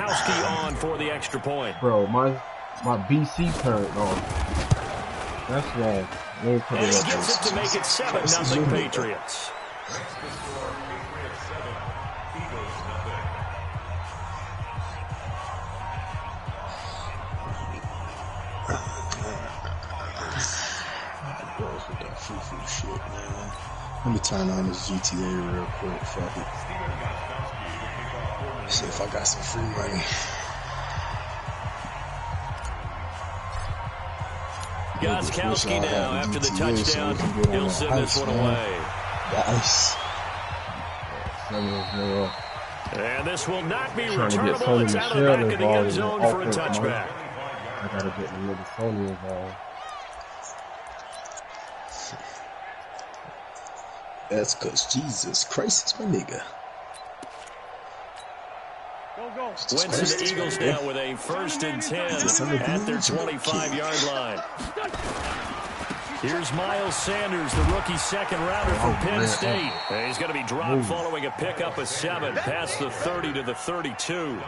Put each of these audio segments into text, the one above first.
Gostkowski on for the extra point. Bro, my BC turned off. That's wrong. And he gets it to make it 7-0 Patriots. Shit, man. Let me turn on this GTA real quick. Fuck it. See if I got some free money. Gostkowski now after the touchdown. He'll send this one away. Nice. And this will not be returnable. It's out of the back of the end zone for a touchback. I gotta get the little Sony involved. That's because Jesus Christ is my nigga. Wentz and the Eagles now with a 1st and 10 at their 25-yard line. Here's Miles Sanders, the rookie second-rounder from Penn State. He's going to be dropped following a pickup of 7 past the 30 to the 32.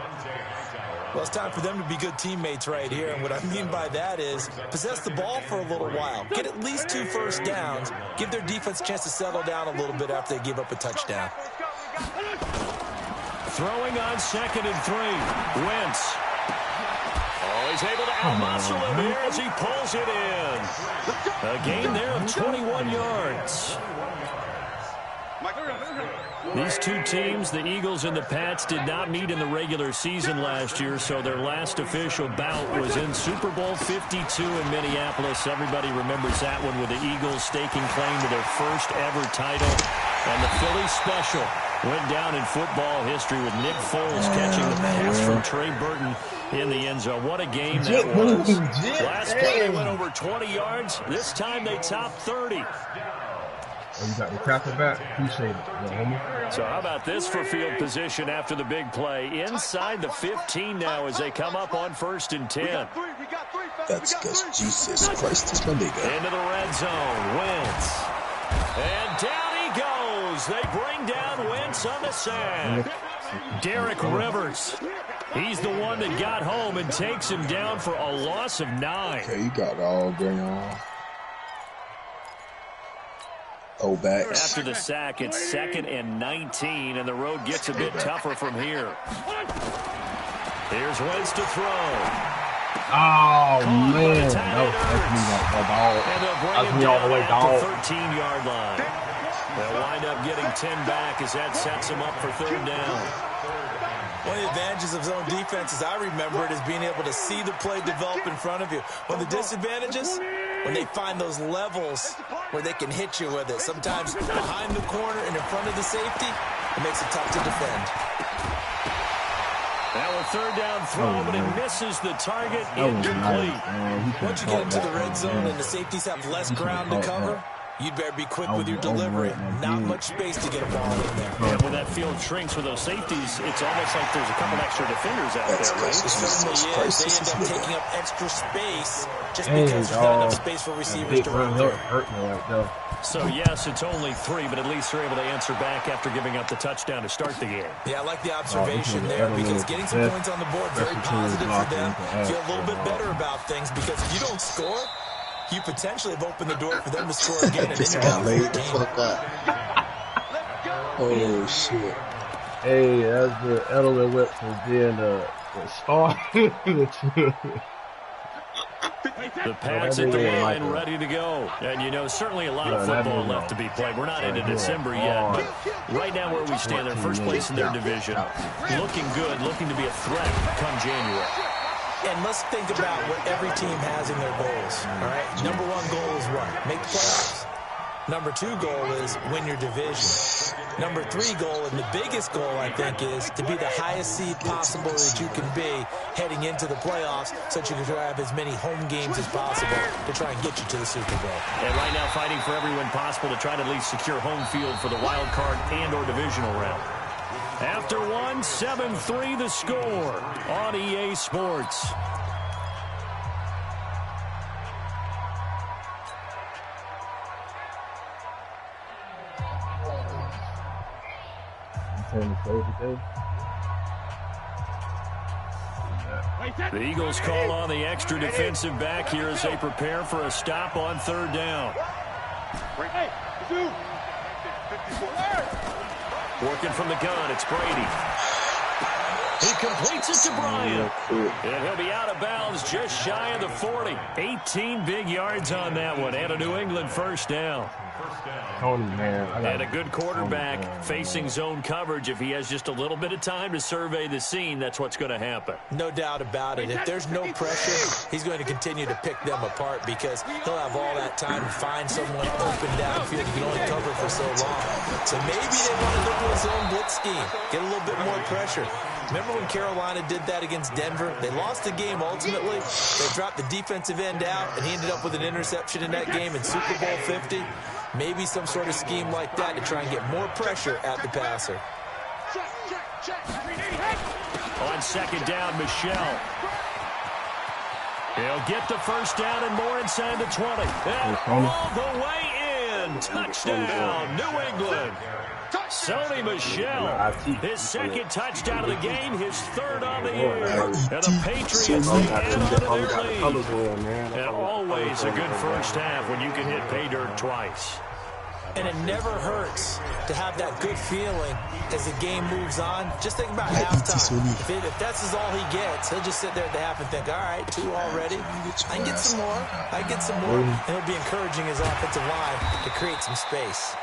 Well, it's time for them to be good teammates right here. And what I mean by that is possess the ball for a little while. Get at least 2 first downs. Give their defense a chance to settle down a little bit after they give up a touchdown. Throwing on 2nd and 3. Wentz. Oh, he's able to out-muscle him here as he pulls it in. A gain there of 21 yards. These two teams, the Eagles and the Pats, did not meet in the regular season last year, so their last official bout was in Super Bowl 52 in Minneapolis. Everybody remembers that one with the Eagles staking claim to their first ever title. And the Philly special went down in football history with Nick Foles catching the pass from Trey Burton in the end zone. What a game that was. Last play they went over 20 yards. This time they topped 30. Oh, you got the tackle back? Appreciate it, homie. So how about this for field position after the big play? Inside the 15 now as they come up on 1st and 10. That's because Jesus Christ is my nigga. Into the red zone. Wentz. And down he goes. They bring down Wentz on the sack. Derek Rivers. He's the one that got home and takes him down for a loss of 9. Okay, you got all going on. Backs. After the sack, it's 2nd and 19, and the road gets a bit tougher from here. Here's Wentz to throw. Oh, man. That's me like a dog. That's me all the way, dog. 13-yard line. They'll wind up getting 10 back as that sets them up for 3rd down. One of the advantages of zone defense, as I remember it, is being able to see the play develop in front of you. One of the disadvantages, when they find those levels where they can hit you with it. Sometimes behind the corner and in front of the safety, it makes it tough to defend. Now a 3rd down throw, but it misses the target. Incomplete. Once you get into the red zone and the safeties have less ground to cover, you'd better be quick with your delivery. Not much space to get a ball in there. And when that field shrinks with those safeties, it's almost like there's a couple extra defenders out there, right? It certainly is. They end up taking up extra space just because there's not enough space for receivers to run through. So, yes, it's only 3, but at least they're able to answer back after giving up the touchdown to start the game. Yeah, I like the observation there because getting some points on the board, very positive for them. Feel a little bit better about things because if you don't score, you potentially have opened the door for them to score again. This guy laid the fuck up. Oh, shit. Hey, that's the Edelman went from being the star. The Pats at the line ready to go. And, you know, certainly a lot of football left to be played. We're not into December yet, but right now where we stand, they're first place in their division. Looking good, looking to be a threat come January. And let's think about what every team has in their goals, all right? Number 1 goal is what? Make the playoffs. Number 2 goal is win your division. Number 3 goal, and the biggest goal, I think, is to be the highest seed possible that you can be heading into the playoffs so that you can have as many home games as possible to try and get you to the Super Bowl. And right now fighting for every win possible to try to at least secure home field for the wild card and or divisional round. After 1, 7-3 the score on EA Sports. The Eagles call on the extra defensive back here as they prepare for a stop on third down. Working from the gun, it's Brady. He completes it to Bryant. And he'll be out of bounds just shy of the 40. 18 big yards on that one. And a New England first down. Tony, man. And a good quarterback facing zone coverage. If he has just a little bit of time to survey the scene, that's what's going to happen. No doubt about it. If there's no pressure, he's going to continue to pick them apart because he'll have all that time to find someone open downfield. He can only cover for so long. So maybe they want to go to a zone blitz scheme, get a little bit more pressure. Remember when Carolina did that against Denver? They lost the game ultimately. They dropped the defensive end out, and he ended up with an interception in that game in Super Bowl 50. Maybe some sort of scheme like that to try and get more pressure at the passer. On second down, Michel. He'll get the first down and more inside the 20. And all the way in. Touchdown, New England. Sony Michel, his second touchdown of the game, his third on the year. And the Patriots, they add on to their lead. And always a good first half when you can hit pay dirt twice. And it never hurts to have that good feeling as the game moves on. Just think about halftime. If that's all he gets, he'll just sit there at the half and think, all right, 2 already. I can get some more. I can get some more. And he'll be encouraging his offensive line to create some space.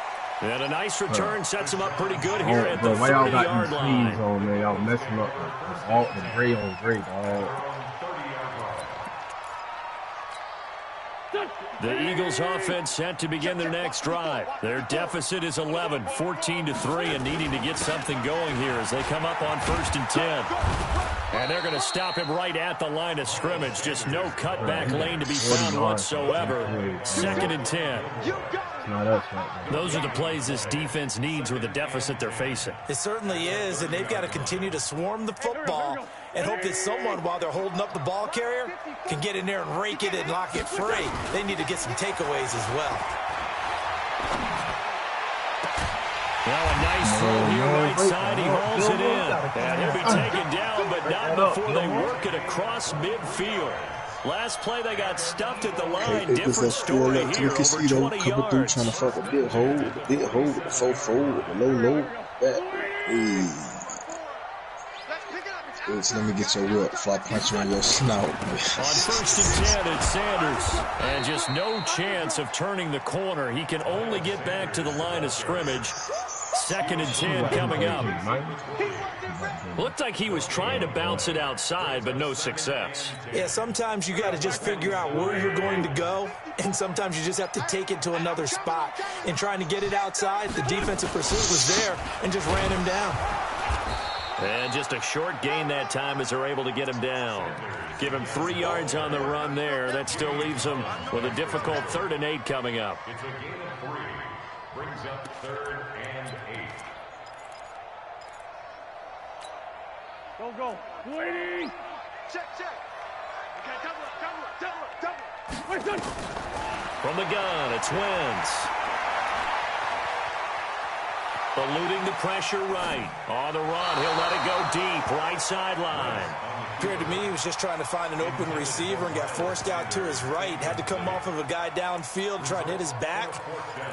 And a nice return sets him up pretty good here at the 30-yard line. Y'all messing up all the gray on gray, dog. The Eagles offense set to begin their next drive. Their deficit is 11, 14-3, and needing to get something going here as they come up on 1st and 10. And they're going to stop him right at the line of scrimmage. Just no cutback lane to be found whatsoever. 2nd and 10. Those are the plays this defense needs with the deficit they're facing. It certainly is, and they've got to continue to swarm the football and hope that someone, while they're holding up the ball carrier, can get in there and rake it and lock it free. They need to get some takeaways as well. Well, a nice throw here right side. He hauls it in. And he'll be taken down, but not before they work it across midfield. Last play, they got stuffed at the line. Different story here, over 20 yards. Trying to fuck a big hole, the 4-4, the low, back. Hey. Let me get your whip before I punch you on your snout. On 1st and 10, it's Sanders. And just no chance of turning the corner. He can only get back to the line of scrimmage. 2nd and 10 coming up. Looked like he was trying to bounce it outside, but no success. Yeah, sometimes you got to just figure out where you're going to go, and sometimes you just have to take it to another spot. In trying to get it outside, the defensive pursuit was there and just ran him down. And just a short gain that time as they're able to get him down. Give him 3 yards on the run there. That still leaves him with a difficult 3rd and 8 coming up. It's a gain of 3. Brings up 3rd and 8. Go. Waiting. Check. Okay, double. From the gun, it's Wentz. Eluding the pressure right. On the run, he'll let it go deep. Right sideline. Appeared to me he was just trying to find an open receiver and got forced out to his right. Had to come off of a guy downfield, try to hit his back.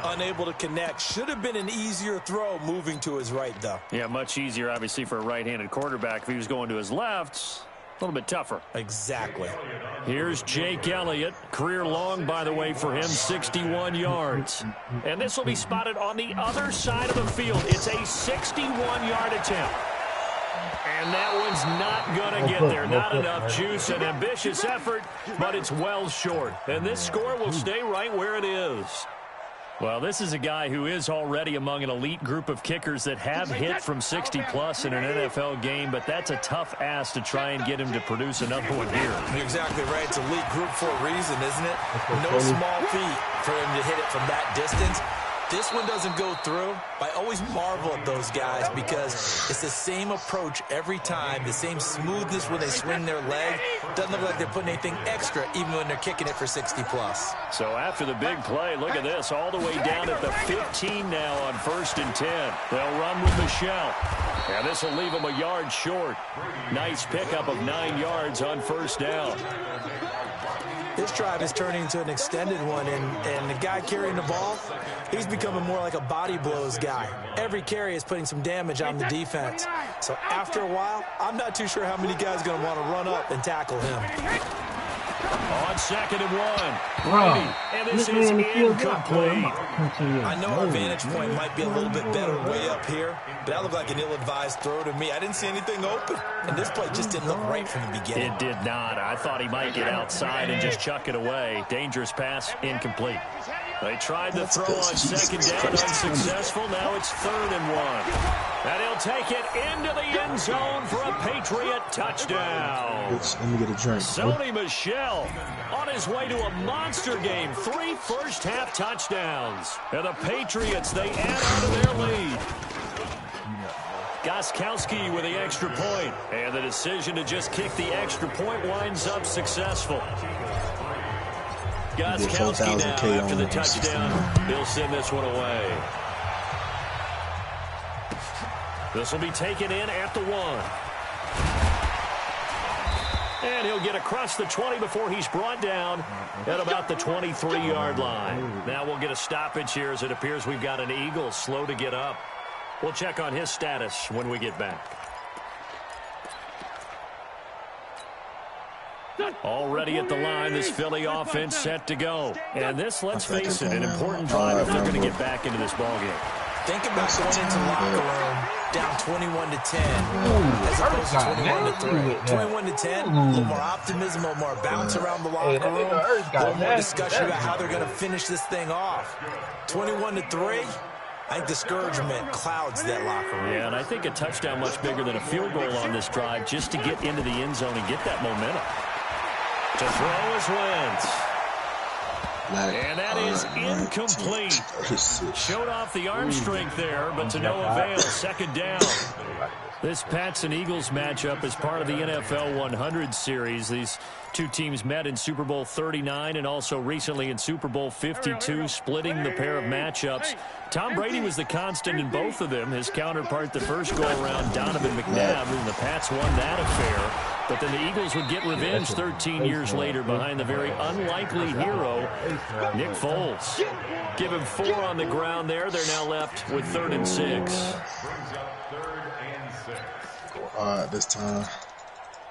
Unable to connect. Should have been an easier throw moving to his right, though. Yeah, much easier, obviously, for a right-handed quarterback. If he was going to his left, a little bit tougher. Exactly. Here's Jake Elliott. Career long, by the way, for him, 61 yards. And this will be spotted on the other side of the field. It's a 61-yard attempt. And that one's not going to get there. Not enough juice. An ambitious effort, but it's well short. And this score will stay right where it is. Well, this is a guy who is already among an elite group of kickers that have hit from 60-plus in an NFL game, but that's a tough ask to try and get him to produce another one here. You're exactly right. It's elite group for a reason, isn't it? No small feat for him to hit it from that distance. this one doesn't go through, I always marvel at those guys because it's the same approach every time, the same smoothness when they swing their leg. Doesn't look like they're putting anything extra even when they're kicking it for 60-plus. So after the big play, look at this, all the way down at the 15 now on 1st and 10. They'll run with Michel. And this will leave them a yard short. Nice pickup of 9 yards on 1st down. This drive is turning into an extended one, and the guy carrying the ball, he's becoming more like a body blows guy. Every carry is putting some damage on the defense. So after a while, I'm not too sure how many guys are going to want to run up and tackle him. On 2nd and 1. Brady, and this is incomplete. I know our vantage point might be a little bit better way up here, but that looked like an ill-advised throw to me. I didn't see anything open, and this play just didn't look right from the beginning. It did not. I thought he might get outside and just chuck it away. Dangerous pass, incomplete. They tried the throw on 2nd down, unsuccessful. Now it's 3rd and 1. And he'll take it into the end zone for a Patriot touchdown. Let me get a drink. Sony Michel on his way to a monster game. 3 first-half touchdowns. And the Patriots, they add on to their lead. Gostkowski with the extra point. And the decision to just kick the extra point winds up successful. Gostkowski now after the touchdown. He'll send this one away. This will be taken in at the 1. And he'll get across the 20 before he's brought down at about the 23-yard line. Now we'll get a stoppage here as it appears we've got an Eagle slow to get up. We'll check on his status when we get back. Already at the line, this Philly offense set to go. And this, let's face it, an important drive if they're going to get back into this ballgame. Think about going into the locker room down 21-10 as opposed to 21-3. 21-10, a little more optimism, a little more bounce around the locker room, a little more discussion about how they're going to finish this thing off. 21-3, I think discouragement clouds that locker room. Yeah, and I think a touchdown much bigger than a field goal on this drive just to get into the end zone and get that momentum. To throw is Wentz. And that is incomplete. Showed off the arm strength there, but to no avail. 2nd down. This Pats and Eagles matchup is part of the NFL 100 series. These two teams met in Super Bowl 39 and also recently in Super Bowl 52, splitting the pair of matchups. Tom Brady was the constant in both of them. His counterpart the first go-around, Donovan McNabb, and the Pats won that affair. But then the Eagles would get revenge 13 years later behind the very unlikely hero, Nick Foles. Give him 4 on the ground there. They're now left with 3rd and 6. This time.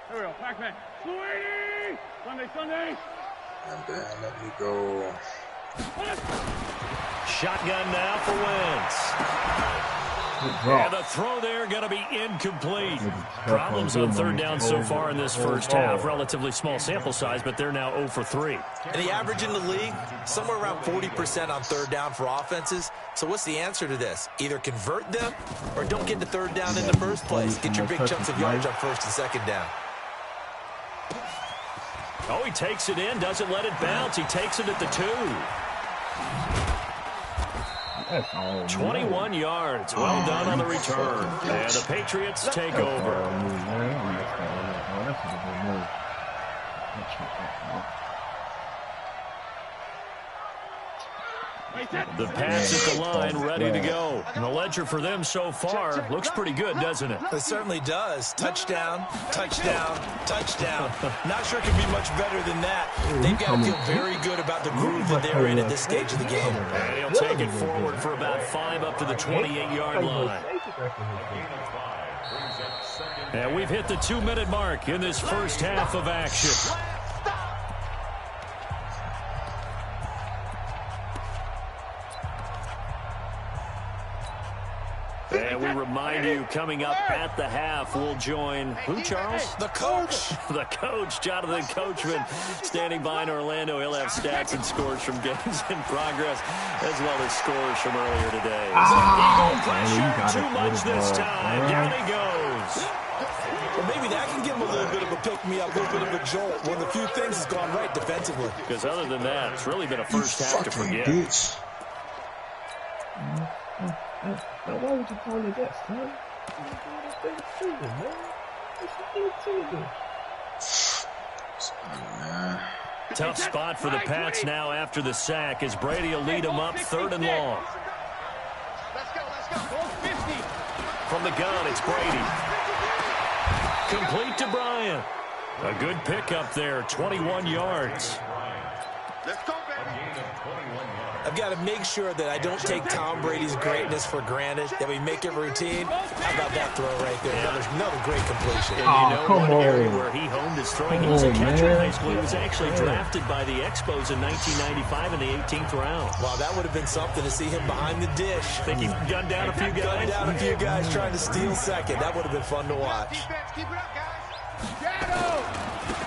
Here we go. Pac-Man. Sunday. And then let me go. Shotgun now for Wentz. And the throw there going to be incomplete. Problems on 3rd down so far in this first half. Relatively small sample size, but they're now 0 for 3. And the average in the league, somewhere around 40% on 3rd down for offenses. So what's the answer to this? Either convert them or don't get to 3rd down in the first place. Get your big chunks of yards on 1st and 2nd down. Oh, he takes it in, doesn't let it bounce. He takes it at the 2. 21 yards. Well done on the return. And the Patriots take over. The Pats at the line, ready to go. And the ledger for them so far looks pretty good, doesn't it? It certainly does. Touchdown, touchdown, touchdown. Not sure it can be much better than that. They've got to feel very good about the groove that they're in at this stage of the game. And he'll take it forward for about 5 up to the 28-yard line. And we've hit the 2-minute mark in this first half of action. And we remind you, coming up at the half, we'll join who, Charles? The coach. The coach, Jonathan Coachman, standing by in Orlando. He'll have stats and scores from games in progress, as well as scores from earlier today. Eagle pressure, too much this time. Down he goes. Well, maybe that can give him a little bit of a pick-me-up, a little bit of a jolt. One of the few things has gone right defensively. Because other than that, it's really been a first half to forget. Bitch. Now, why would you call it that, son? Tough spot for the Pats now after the sack as Brady will lead them up 3rd and long. From the gun, it's Brady. Complete to Bryant. A good pickup there, 21 yards. Let's go, baby. I've got to make sure that I don't take Tom Brady's greatness for granted, that we make it routine. How about that throw right there? Another great completion. And you know one area where he honed his throwing. He was a catcher in high school. He was actually drafted by the Expos in 1995 in the 18th round. Wow, that would have been something to see him behind the dish. Think he gunned down a few guys? Gunned down a few guys trying to steal second. That would have been fun to watch. Keep it up, guys.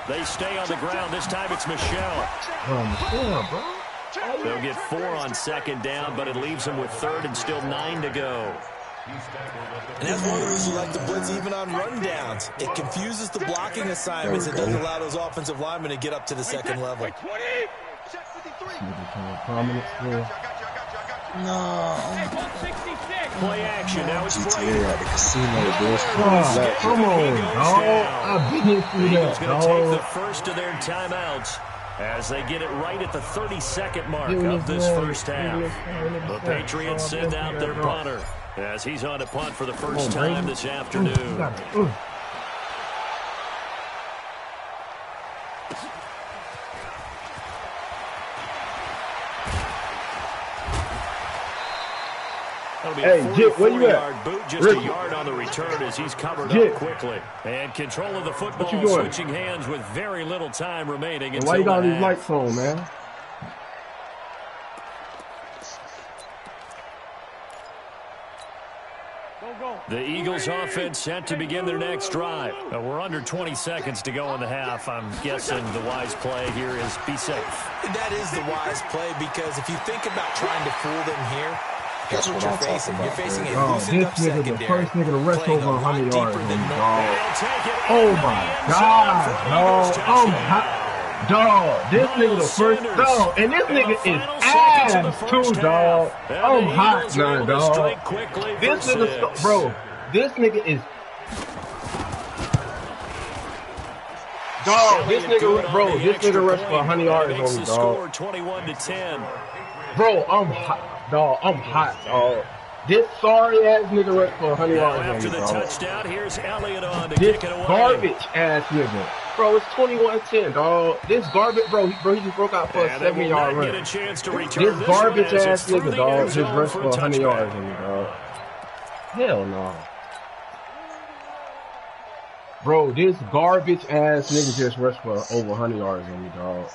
They stay on the ground. This time it's Michelle. Bro. They'll get 4 on 2nd down, but it leaves them with 3rd and still 9 to go. And that's one of the reasons you like to blitz even on rundowns. It confuses the blocking assignments. It doesn't allow those offensive linemen to get up to the second level. No. Play action. Now it's Brady. GTA at the casino, boys. Come on, dog. I've been through Eagles that, going to take the dog. first of their timeouts as they get it right at the 32nd mark of this first half. The Patriots send out their punter as he's on to punt for the first time this afternoon. Hey, Jit, where you at? Boot, just a yard on the return as he's covered up quickly. And control of the football switching hands with very little time remaining. Why you got all these lights on, man? The Eagles offense set to begin their next drive. We're under 20 seconds to go in the half. I'm guessing the wise play here is be safe. That is the wise play because if you think about trying to fool them here, here's what you're facing. You're facing a loosened up secondary. The first nigga to rest over 100 yards. Oh my God, dog. I'm hot. Dog, this nigga the first dog, and this nigga is ass too, dog. I'm hot now, dog. This nigga, bro, this nigga is dog. This nigga rushed for 100 yards on me, dog. 21-10. Bro, I'm hot, dog. I'm hot, dog. This sorry ass nigga rushed for 100 yards on me, after the dog. touchdown, here's Elliott on to This kick it away. garbage ass nigga. Bro, it's 21-10, dog. This garbage, bro, he just broke out for a 70-yard run. This garbage ass nigga, dog, just rushed for 100 yards on me, dog. Hell no. Bro, this garbage ass nigga just rushed for over 100 yards on me, dog.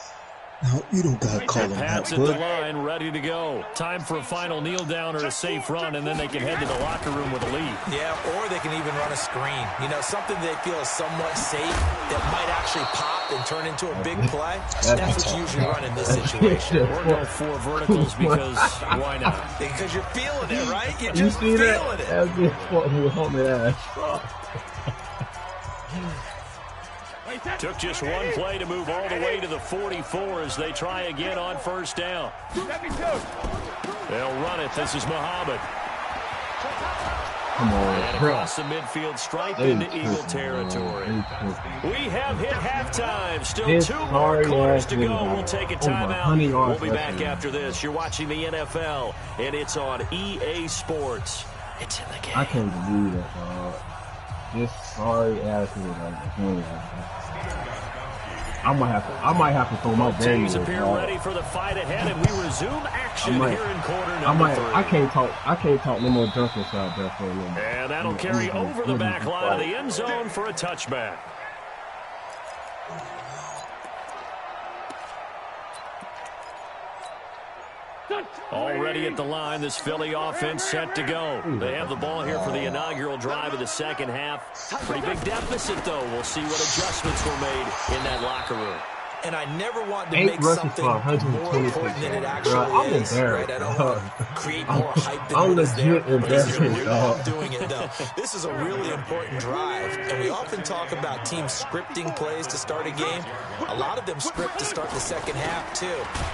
No, you don't gotta call him Pats that, at the bud. line, ready to go. Time for a final kneel down or a safe run, and then they can head to the locker room with a lead. Yeah, or they can even run a screen. You know, something they feel is somewhat safe that might actually pop and turn into a big play. That's what you usually run in this situation. Or go 4 verticals because why not? Because you're feeling it, right? You're You just see that? feeling it. That's just fucking with homie ass. Took just one play to move all the way to the 44 as they try again on first down. They'll run it. This is Muhammad. Come on, And bro. across the midfield stripe into Eagle territory. We have hit halftime. Still This 2 more sorry quarters ass to go. nigga We'll take a over 100 timeout. yards We'll be back rushing. after this. You're watching the NFL, and it's on EA Sports. It's in the game. I can't believe that, dog. This sorry ass nigga. I might have to throw my Both game teams away, appear dog. ready for the fight ahead, and we resume action here in quarter number 3. I can't talk no more junk inside there for a minute. And that'll carry over the back line of the end zone for a touchback. Already at the line, this Philly offense set to go. They have the ball here for the inaugural drive of the second half. Pretty big deficit, though. We'll see what adjustments were made in that locker room. and I never want to 8 make rushes something for more 126 important than it yards. actually Bro, I'm is. embarrassed. Right? I don't want to create more hype than I'm what is there. legit But this is embarrassed, really dog. why I'm doing it, though. This is a really important drive, and we often talk about teams scripting plays to start a game. A lot of them script to start the second half, too.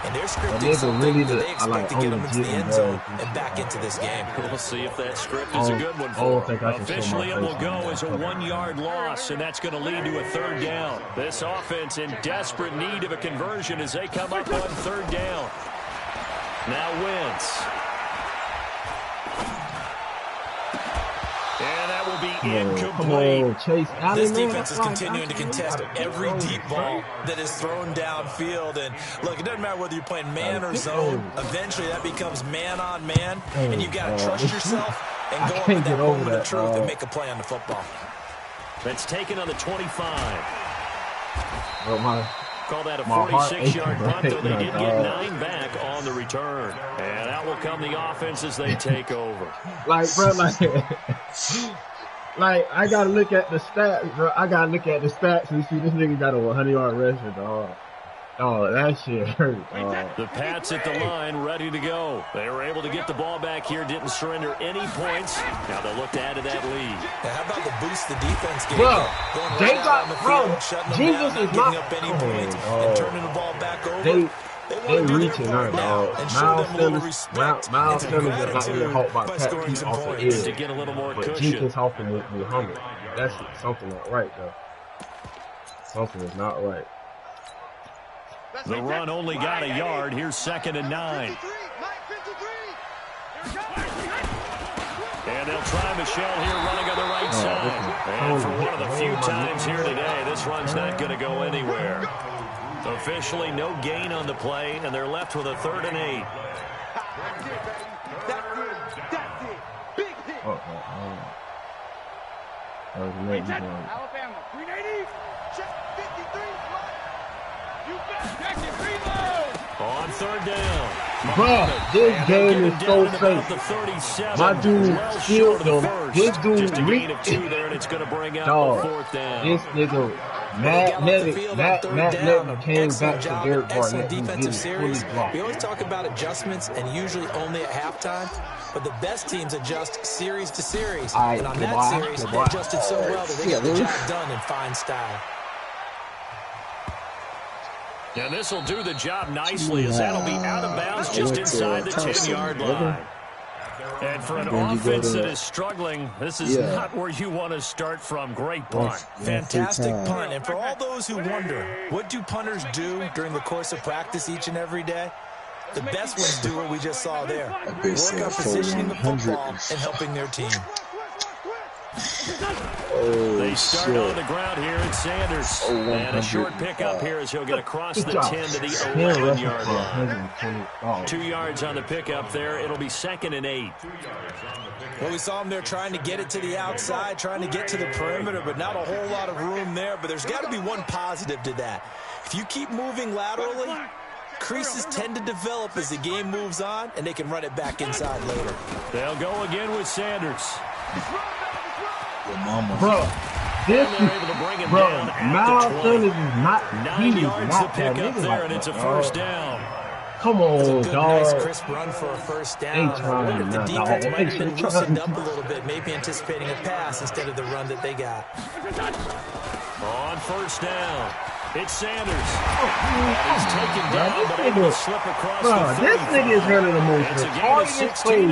And they're scripting something that they expect to get them into the end zone and back into this game. We'll see if that script is a good one for them. Officially, it will go as a 1-yard loss, and that's going to lead to a 3rd down. This offense in desperate need of a conversion as they come up on 3rd down. Now Wentz. And that will be incomplete. Chase Allen, This defense is continuing to contest every deep ball that is thrown downfield. And look, it doesn't matter whether you're playing man or zone. Eventually, that becomes man on man, and you got to trust yourself and go up with that moment of truth and make a play on the football. That's taken on the 25. Oh, Call that a 46-yard punt, though they did get 9 back on the return. And out will come the offense as they take over. Like, bro, like I gotta look at the stats, bro. I gotta look at the stats and see this nigga got a 100-yard rushing, dog. Oh, that shit hurt, dog. The Pats at the line, ready to go. They were able to get the ball back here, didn't surrender any points. Now they'll look to add to that lead. Now, how about the boost the defense gave? Bro, they right got, bro, Jesus is not not up any points and turning the ball back over. They want to do reaching their her, part dog. now and show them a little respect Miles and Sanders is not gratitude getting helped by by Pat scoring Pete some off the points. edge. To get a little more But cushion. Jenkins helping with Muhammad. That's something not right, though. Something is not right. The run only got a yard. Here's 2nd and 9. And they'll try Michelle here running on the right side. And for one of the few times here today, this run's not going to go anywhere. Officially, no gain on the play, and they're left with a 3rd and 8. Alabama, 380. Check 53. You bet. Check it. Reload. On 3rd down. Bro, this game is so safe. The 37. My dude killed them. This dude just a gain of 2 there, and it's going to bring out dog. the 4th down. This nigga, Matt Neville came back to Derek Barnett. Defensive series. Blocked. We always talk about adjustments, and usually only at halftime. But the best teams adjust series to series. And on that series, they adjusted so well that they got the job done in fine style. And this will do the job nicely as that'll be out of bounds just inside the 10-yard line. And for an offense that is struggling, this is not where you want to start from. Great punt. Fantastic punt. And for all those who wonder, what do punters do during the course of practice each and every day? The best ones do what we just saw there. Work on positioning the football and helping their team. They start on the ground here at Sanders. And a short pickup here as he'll get across the 10 to the 11-yard line. 2 yards on the pickup there. It'll be 2nd and 8. Well, we saw him there trying to get it to the outside, trying to get to the perimeter, but not a whole lot of room there. But there's got to be one positive to that. If you keep moving laterally, creases tend to develop as the game moves on, and they can run it back inside later. They'll go again with Sanders. Bro, this is, bro, Miles Sanders is not, 9 yards to pick up there, and it's a 1st down. Come on, dog. Nice crisp run for a 1st down. If the defense might have been loosened up a little bit, maybe anticipating a pass instead of the run that they got. On 1st down, it's Sanders. He's taken down, but able to slip across the 35. This nigga is running the most retarded play,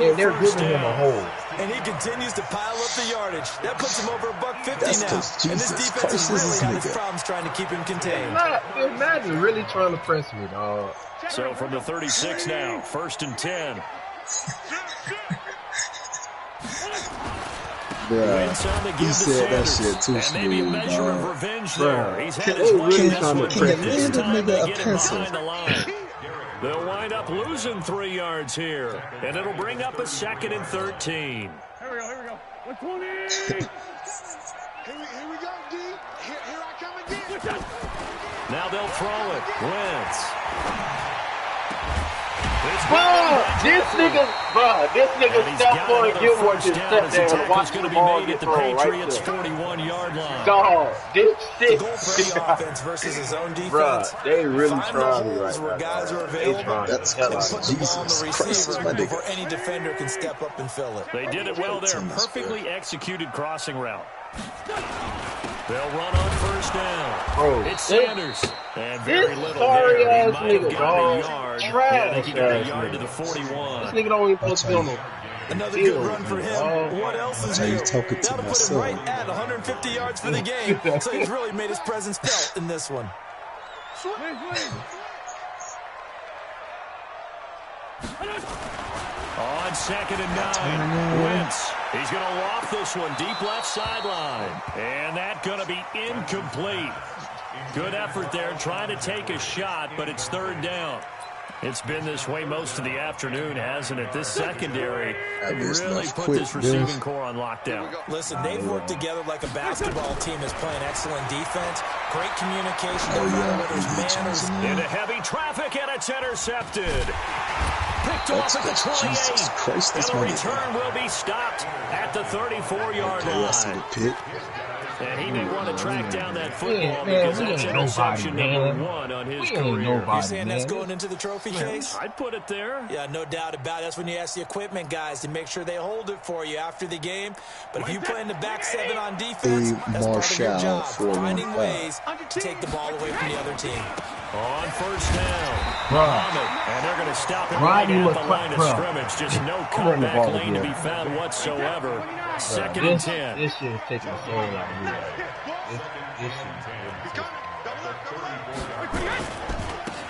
and they're giving him a hole. And he continues to pile up the yardage. That puts him over $150 now. And this defense has really had its problems trying to keep him contained. Imagine really trying to press me, dog. So from the 36 now, 1st and 10. Bruh, he said that shit too smooth, dog. Revenge there. He's had his way this one. This time they get him behind the line. They'll wind up losing 3 yards here, and it'll bring up a 2nd and 13. Here we go. 120. Here we go, D. Here I come again. Now they'll throw it. Wentz. This nigga step for and get one just sit there and watch the ball get thrown right there. 41-yard line. Dog, this shit. The goal for the offense versus his own defense. Bruh, they really trying me right where now. guys are available. That's Put crazy. the ball on the Jesus Christ, receiver my before nigga. any defender can step up and fill it. They did it well there. Perfectly executed crossing route. They'll run on first down. Bro, It's Sanders. And very little sorry there. He ass might have nigga, gotten a dog. yard. Trash Yeah, I think he got a ass yard nigga. to the 41. This nigga don't even supposed to be on the Another field, good run for him. dog. What else is That's how you new? talking to That'll my put him son. right at 150 yards for the game. So he's really made his presence felt in this one. On 2nd and 9, Wentz. He's going to loft this one deep left sideline. And that's going to be incomplete. Good effort there trying to take a shot, but it's 3rd down. It's been this way most of the afternoon, hasn't it? This secondary really put this receiving core on lockdown. Listen, they've worked together like a basketball team that's playing excellent defense. Great communication. No matter whether it's manners. Into heavy traffic, and it's intercepted. Picked off at the 28. Jesus Christ, And this the one return will be stopped at the 34-yard I see line. the pit. And he may want to track down that football Man, because we that's ain't interception nobody, number man. 1 on his We ain't career. nobody. You're saying that's man. going into the trophy case? I'd put it there. Yeah, no doubt about it. That's when you ask the equipment guys to make sure they hold it for you after the game. But if you play in the back 7 on defense, that's part of your Marshall job. for Finding 1-5. ways to take the ball away from the other team. On first down. Bruh. Muhammad, and they're going to stop him right Rodney at the McLeod, line of bruh. scrimmage. Just no Run the comeback ball lane to again. be found whatsoever. 2nd and 10. This shit is taking a soul out of me. This shit.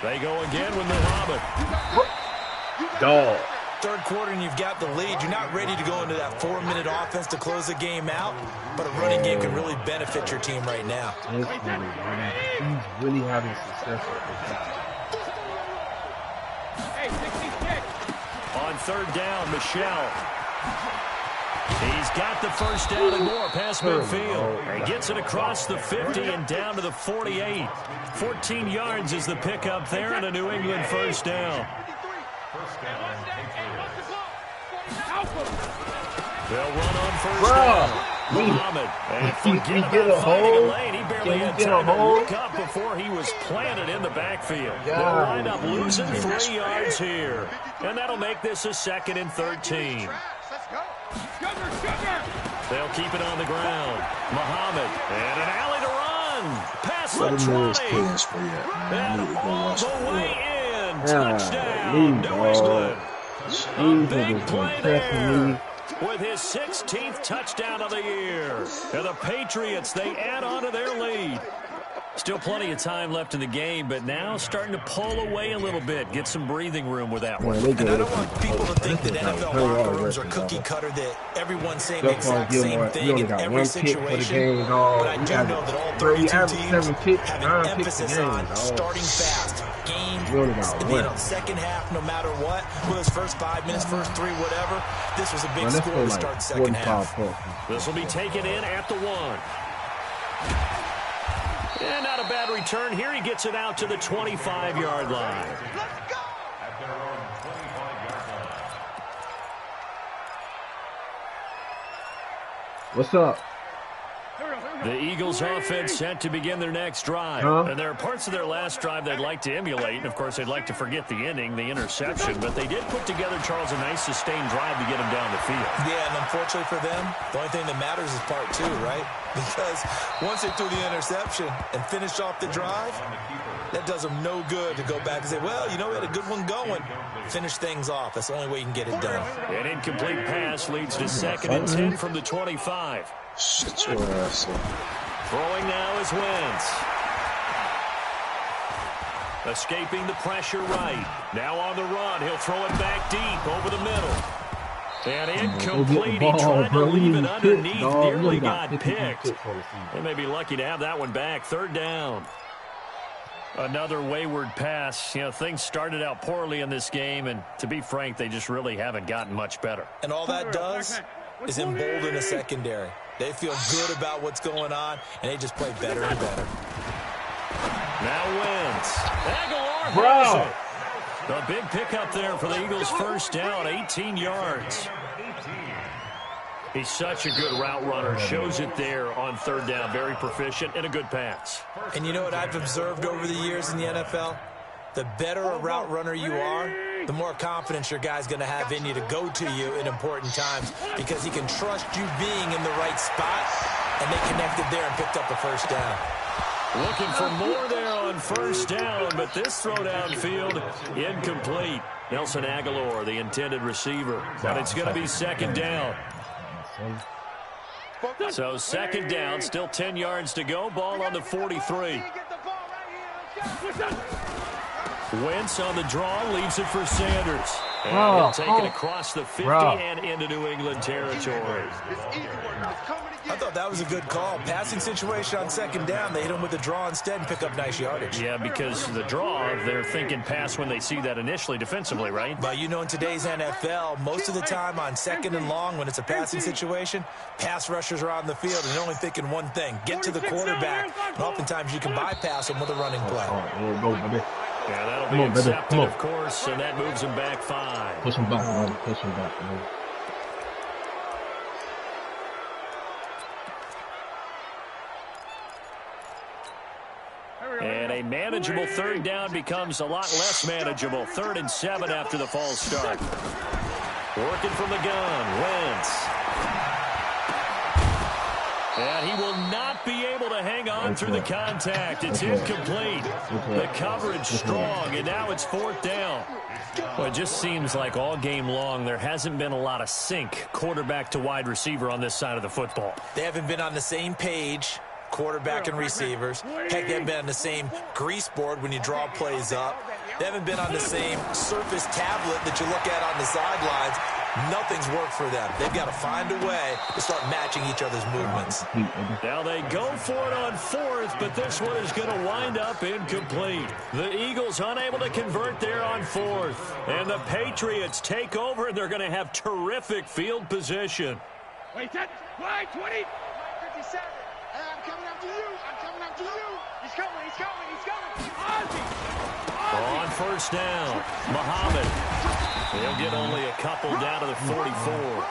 They go again with Muhammad. Dog. Third quarter and you've got the lead. You're not ready to go into that 4-minute offense to close the game out, but a running game can really benefit your team right now. This nigga, he's really having success with this. On 3rd down, Michelle. He's got the first down and more past midfield. And gets it across the 50 and down to the 48. 14 yards is the pickup there and a New England first down. They'll run on first down. Muhammad. And forget about finding a lane. He barely had time to look up before he was planted in the backfield. They'll wind up losing 3 yards here. And that'll make this a 2nd and 13. They'll keep it on the ground. Muhammad. And an alley to run. Past the 20. And all the way in. Touchdown. New England. A big play there. With his 16th touchdown of the year. And the Patriots, they add on to their lead. Still plenty of time left in the game, but now starting to pull away a little bit. Get some breathing room with that one. And I don't want people to think that NFL locker rooms are cookie cutter, that everyone's saying the exact same thing in every situation. But I do know that all 32 teams have an emphasis on starting fast. Game, second half, no matter what. Whether it's first 5 minutes, first 3, whatever. This was a big score to start second half. This will be taken in at the 1. And not a bad return here. He gets it out to the 25-yard line. What's up? The Eagles offense set to begin their next drive. And there are parts of their last drive they'd like to emulate. And, of course, they'd like to forget the ending, the interception. But they did put together, Charles, a nice sustained drive to get them down the field. Yeah, and unfortunately for them, the only thing that matters is part 2, right? Because once they threw the interception and finished off the drive, that does them no good to go back and say, well, you know, we had a good one going. Finish things off. That's the only way you can get it done. An incomplete pass leads to 2nd and 10 from the 25. Shut your ass up. Throwing now is Wentz. Escaping the pressure right. Now on the run. He'll throw it back deep over the middle. And incomplete. He tried to leave it underneath. Nearly got picked. They may be lucky to have that one back. 3rd down. Another wayward pass. You know, things started out poorly in this game, and to be frank, they just really haven't gotten much better. And all that does is embolden a secondary. They feel good about what's going on, and they just play better and better. Now Wentz. Aguilar. Bro, A big pickup there for the Eagles, first down, 18 yards. He's such a good route runner. Shows it there on third down. Very proficient and a good pass. And you know what I've observed over the years in the NFL? The better a route runner you are, the more confidence your guy's going to have in you to go to you in important times because he can trust you being in the right spot, and they connected there and picked up a first down. Looking for more there on first down, but this throw downfield incomplete. Nelson Aguilar, the intended receiver, but it's going to be second down. So second down, still 10 yards to go. Ball on the 43. Wentz on the draw, leaves it for Sanders. And he'll take it across the 50 and into New England territory. I thought that was a good call. Passing situation on second down. They hit him with the draw instead and pick up nice yardage. Yeah, because the draw, they're thinking pass when they see that initially defensively, right? But you know, in today's NFL, most of the time on second and long, when it's a passing situation, pass rushers are on the field and they're only thinking one thing, get to the quarterback. And oftentimes you can bypass them with a running play. Yeah, that'll be accepted, of course, and that moves him back 5. Push him back, man. Push him back, man. And a manageable third down becomes a lot less manageable. 3rd and 7 after the false start. Working from the gun, Wentz. And he will not be able to hang on through the contact. It's incomplete. The coverage strong, and now it's 4th down. Well, it just seems like all game long there hasn't been a lot of sync quarterback to wide receiver on this side of the football. They haven't been on the same page, quarterback and receivers. Heck, they haven't been on the same grease board when you draw plays up. They haven't been on the same surface tablet that you look at on the sidelines. Nothing's worked for them. They've got to find a way to start matching each other's movements. Now they go for it on 4th, but this one is going to wind up incomplete. The Eagles unable to convert there on 4th. And the Patriots take over, and they're going to have terrific field position. Wait, 20. 57. I'm coming after you. I'm coming after you. He's coming. He's coming. He's coming. Ozzie. On first down, Muhammad. They'll get only a couple down to the 44.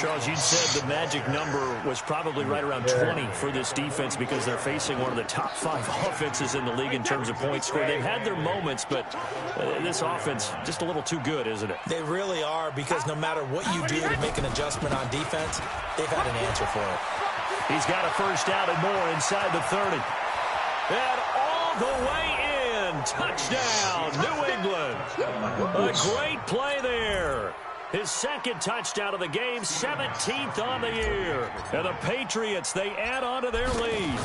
Charles, you said the magic number was probably right around 20 for this defense because they're facing one of the top 5 offenses in the league in terms of points scored. They've had their moments, but this offense just a little too good, isn't it? They really are, because no matter what you do to make an adjustment on defense, they've had an answer for it. He's got a first down and more inside the 30. And all the way in. Touchdown, New England. A great play there. His 2nd touchdown of the game, 17th on the year. And the Patriots, they add on to their lead.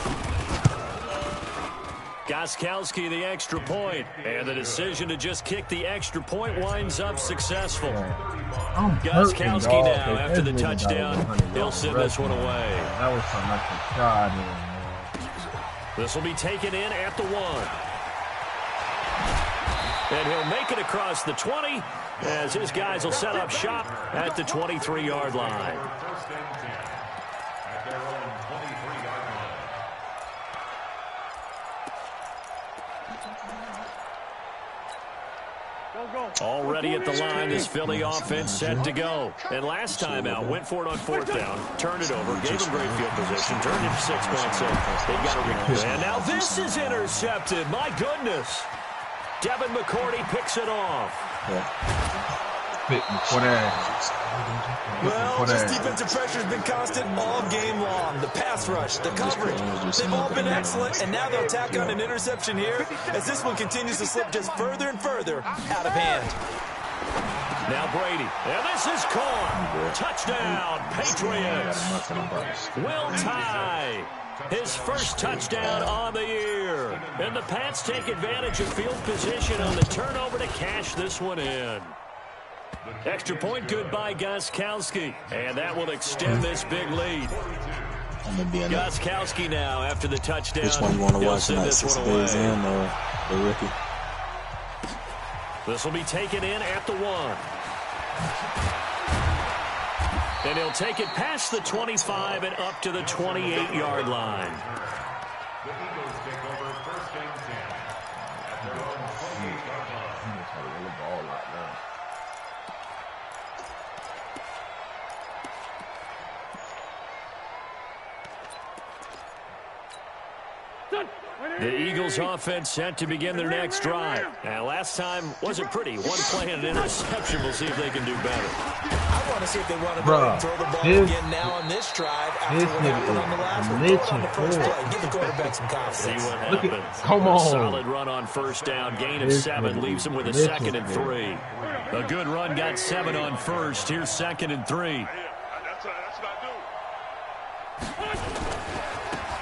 Gostkowski, the extra point. And the decision to just kick the extra point winds up successful. Gostkowski now, after the touchdown, he'll send this one away. That was something like a shot in, man. This will be taken in at the 1. And he'll make it across the 20 as his guys will set up shop at the 23-yard line. Already at the line, this Philly offense set to go. And last time out, went for it on 4th down, turned it over, gave them great field position, turned it to 6 points. So they got a record. And now this is intercepted. My goodness. Devin McCourty picks it off. Well, this defensive pressure has been constant all game long. The pass rush, the coverage, they've all been excellent, and now they'll tack on an interception here as this one continues to slip just further and further out of hand. Now Brady, and this is caught. Touchdown, Patriots. Will Tye, his first touchdown on the year. And the Pats take advantage of field position on the turnover to cash this one in. Extra point good by Gostkowski, and that will extend this big lead. Gostkowski now after the touchdown. Which one you want to watch tonight, 6 days in or the rookie? This will be taken in at the 1. And he'll take it past the 25 and up to the 28-yard line. The Eagles take over 1st and 10 at their own 28-yard line. The Eagles offense set to begin their next drive. And last time wasn't pretty. One play and an interception. We'll see if they can do better. I want to see if they want to go and throw the ball again now on this drive after what happened on the last one. Throw it on the first play. Give the quarterback some confidence. See what happens. Come on. Solid run on first down. Gain of 7 leaves him with a 2nd and 3. A good run got 7 on first. Here's 2nd and 3.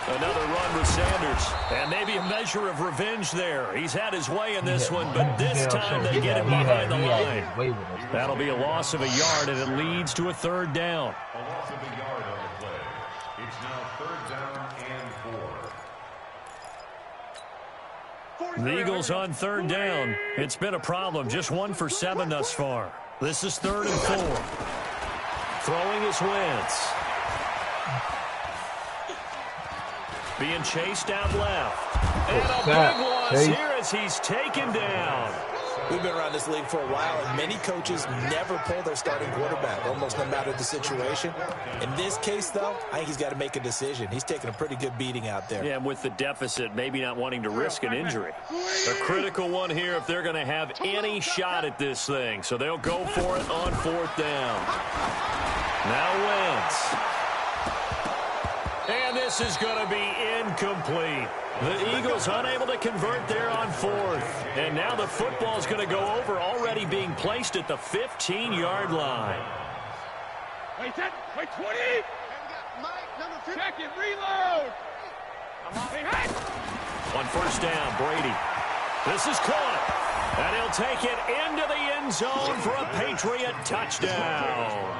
Another run with Sanders, and maybe a measure of revenge there. He's had his way in this one, but this time they get him behind the line. That'll be a loss of a yard, and it leads to a 3rd down. A loss of a yard on the play. It's now 3rd down and 4. The Eagles on 3rd down. It's been a problem. Just 1 for 7 thus far. This is 3rd and 4. Throwing is Wentz. Being chased out left. And a big loss here as he's taken down. We've been around this league for a while, and many coaches never pull their starting quarterback, almost no matter the situation. In this case, though, I think he's got to make a decision. He's taking a pretty good beating out there. Yeah, and with the deficit, maybe not wanting to risk an injury. A critical one here if they're going to have any shot at this thing. So they'll go for it on 4th down. Now Wentz. And this is going to be incomplete. The Eagles unable to convert there on 4th. And now the football is going to go over, already being placed at the 15-yard line. Wait, 20. Check it, reload. On 1st down, Brady. This is caught. And he'll take it into the end zone for a Patriot touchdown.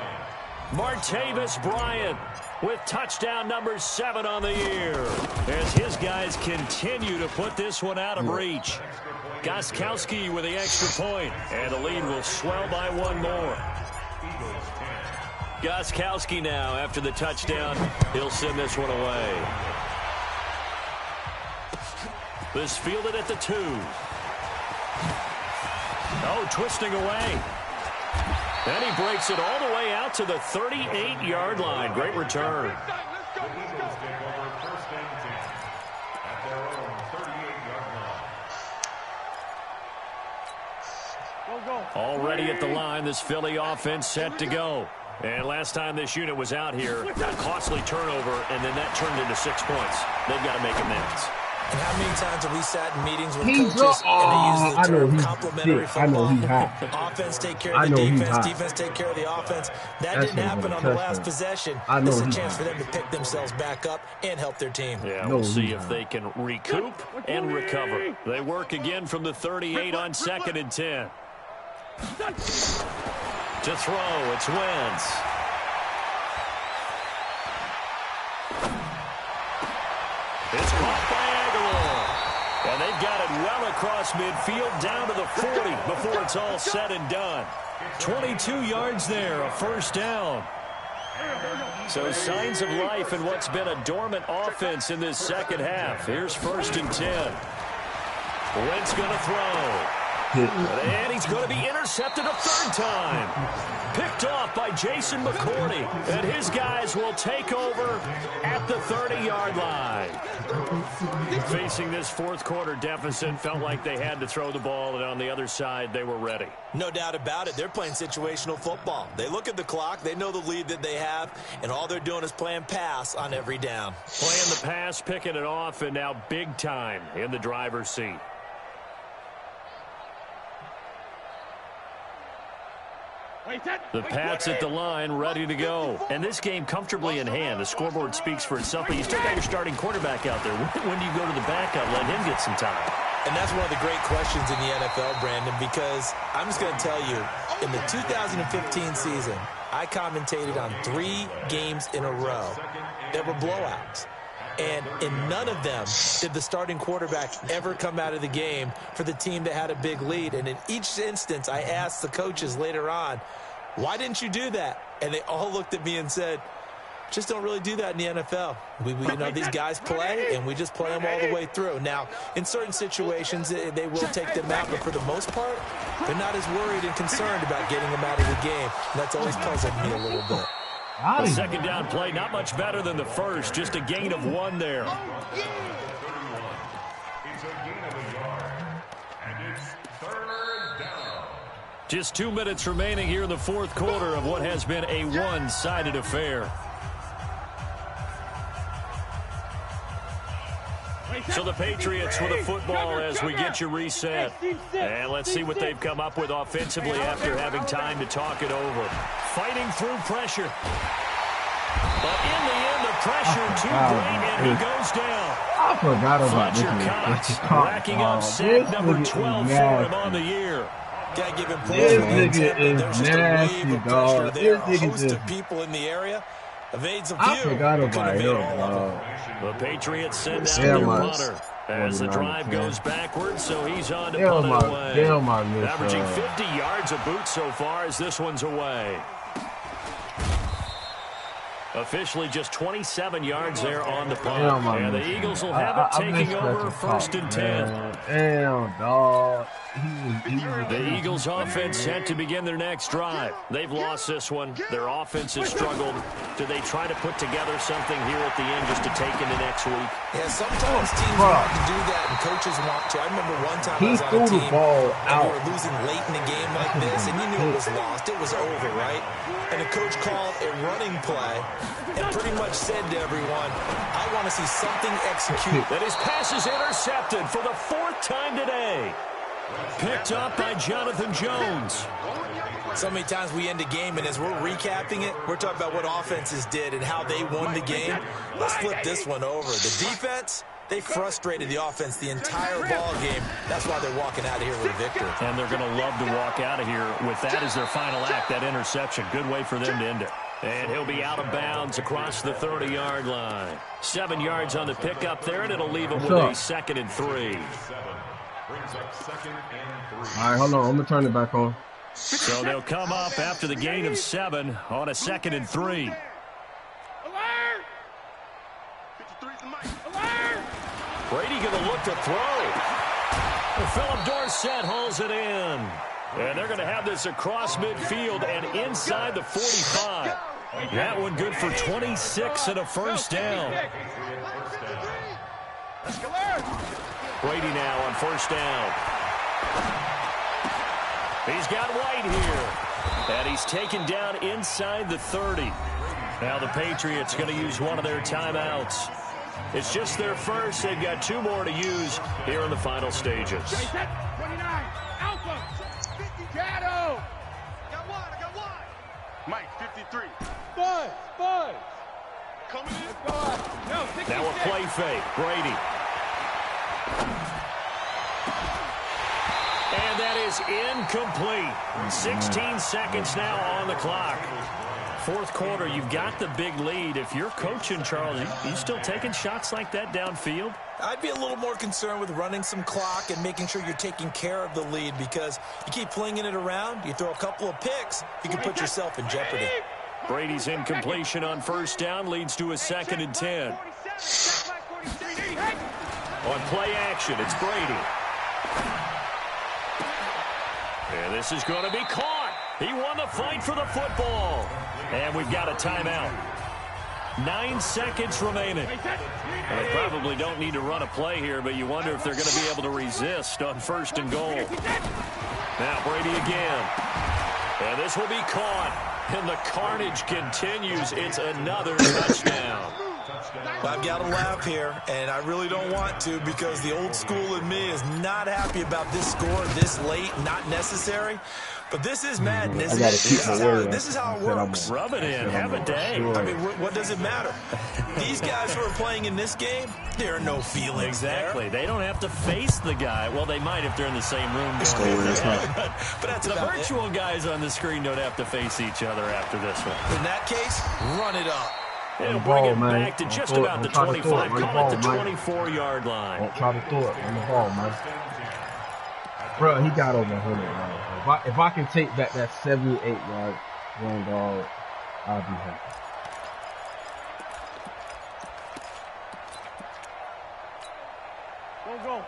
Martavis Bryant with touchdown number 7 on the year as his guys continue to put this one out of reach. Gostkowski with the extra point, and the lead will swell by 1 more. Gostkowski now after the touchdown. He'll send this one away. This fielded at the 2. Oh, twisting away. And he breaks it all the way out to the 38-yard line. Great return. Already at the line, this Philly offense set to go. And last time this unit was out here, a costly turnover, and then that turned into 6 points. They've got to make amends. And how many times have we sat in meetings with coaches and they use the term complementary football? Offense take care of the defense, defense take care of the offense. That didn't happen on the last possession. This is a chance for them to pick themselves back up and help their team. Yeah, we'll see if they can recoup and recover. They work again from the 38 on 2nd and 10. To throw, it's Wentz. It's caught by Aguilar. And they've got it well across midfield down to the 40 before it's all said and done. 22 yards there, a 1st down. So signs of life in what's been a dormant offense in this 2nd half. Here's 1st and 10. Wentz going to throw. And he's going to be intercepted a 3rd time. Picked off by Jason McCourty. And his guys will take over at the 30-yard line. Facing this 4th quarter deficit, felt like they had to throw the ball, and on the other side, they were ready. No doubt about it. They're playing situational football. They look at the clock, they know the lead that they have, and all they're doing is playing pass on every down. Playing the pass, picking it off, and now big time in the driver's seat. The Pats at the line, ready to go. And this game comfortably in hand. The scoreboard speaks for itself, but you still got your starting quarterback out there. When do you go to the backup, let him get some time? And that's one of the great questions in the NFL, Brandon, because I'm just going to tell you, in the 2015 season, I commentated on 3 games in a row that were blowouts. And in none of them did the starting quarterback ever come out of the game for the team that had a big lead. And in each instance, I asked the coaches later on, why didn't you do that? And they all looked at me and said, just don't really do that in the NFL. We these guys play, and we just play them all the way through. Now, in certain situations, they will take them out, but for the most part, they're not as worried and concerned about getting them out of the game. And that's always puzzled me a little bit. The 2nd down play, not much better than the first, just a gain of 1 there. a gain of a yard. And it's third down. Just 2 minutes remaining here in the fourth quarter of what has been a one-sided affair. So the Patriots with a football as we get you reset. And let's see what they've come up with offensively after having time to talk it over. Fighting through pressure. But in the end, the pressure too great, and he goes down. I forgot about Fletcher this. Cox racking up sack number 12 for him on the year. Gotta give him This points. nigga is There's just a nasty, wave of pressure dog. there. This A nigga host just... of people in the area. Evades a few. I forgot Could've about made him, all of them. dog. The Patriots send out Damn, their my- punter as the drive goes backwards, so he's on to Damn, punt it my- away. damn, my miss, Averaging 50 yards a boot so far as this one's away. Officially just 27 yards there on the punt. Damn, my And the miss, Eagles will man. have I it taking missed over that first talk, and 10. man. Damn, dog. He was The Eagles offense set to begin their next drive. They've lost this one. Their offense has struggled. Do they try to put together something here at the end just to take into next week? Yeah, sometimes teams want to do that and coaches want to. I remember one time I was on a threw team the ball and out. we were losing late in the game like this, and you knew it was lost. It was over, right? And the coach called a running play and pretty much said to everyone, I want to see something executed. That his pass is intercepted for the fourth time today. Picked up by Jonathan Jones. So many times we end a game, and as we're recapping it, we're talking about what offenses did and how they won the game. Let's flip this one over. The defense, they frustrated the offense the entire ball game. That's why they're walking out of here with a victory. And they're going to love to walk out of here with that as their final act, that interception. Good way for them to end it. And he'll be out of bounds across the 30-yard line. 7 yards on the pickup there, and it'll leave him with a 2nd and 3. Brings up 2nd and 3. All right, hold on. I'm going to turn it back on. So they'll come up after the gain of 7 on a 2nd and 3. Alert! 53's the mic. Alert! Brady going to look to throw. Philip Dorsett hauls it in. And they're going to have this across midfield and inside the 45. That one good for 26 and a first down. Brady now on first down. He's got White here. And he's taken down inside the 30. Now the Patriots going to use one of their timeouts. It's just their first. They've got 2 more to use here in the final stages. 29, Alpha, 50, Shadow. I got one. Mike, 53. Buzz. Coming in. No, 66. Now a play fake. Brady. And that is incomplete. 16 seconds now on the clock. Fourth quarter, you've got the big lead. If you're coaching, Charles, you still taking shots like that downfield? I'd be a little more concerned with running some clock and making sure you're taking care of the lead, because you keep flinging it around, you throw a couple of picks, you can put yourself in jeopardy. Brady's incompletion on first down leads to a 2nd and 10. On play action, it's Brady. And this is going to be caught. He won the fight for the football. And we've got a timeout. 9 seconds remaining. And they probably don't need to run a play here, but you wonder if they're going to be able to resist on 1st and goal. Now Brady again. And this will be caught. And the carnage continues. It's another touchdown. I've got to laugh here, and I really don't want to, because the old school in me is not happy about this score this late, not necessary. But this is Madden, isn't it? This is how it works. Rub it in. Have a day. I mean, what does it matter? These guys who are playing in this game, there are no feelings Exactly. there. They don't have to face the guy. Well, they might if they're in the same room. Let's go where it's not. But that's The about virtual guys on the screen don't have to face each other after this one. In that case, run it up. It'll the bring ball, it man. back to just Don't about the try to throw it. 25. Run the Call it the ball, man. 24-yard line. Don't try to throw it on the ball, man. Bro, he got over 100 yards. If I can take back that 78-yard run, dog, I'll be happy.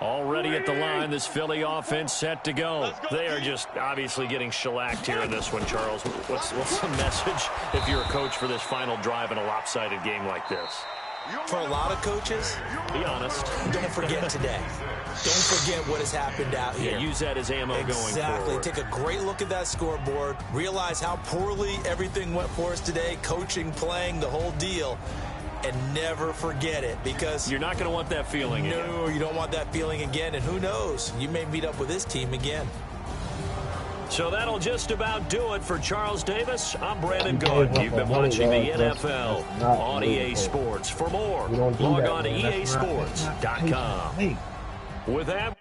Already at the line, this Philly offense set to go. They are just obviously getting shellacked here in this one, Charles. What's the message if you're a coach for this final drive in a lopsided game like this? For a lot of coaches, Be honest. don't forget today. forget what has happened out here. Yeah, use that as ammo going forward. Exactly. Take a great look at that scoreboard. Realize how poorly everything went for us today. Coaching, playing, the whole deal. And never forget it, because you're not going to want that feeling again. No, you don't want that feeling again. And who knows? You may meet up with this team again. So that'll just about do it for Charles Davis. I'm Brandon Gaudin. You've been watching the NFL on EA Sports. For more, log on to EASports.com. With that,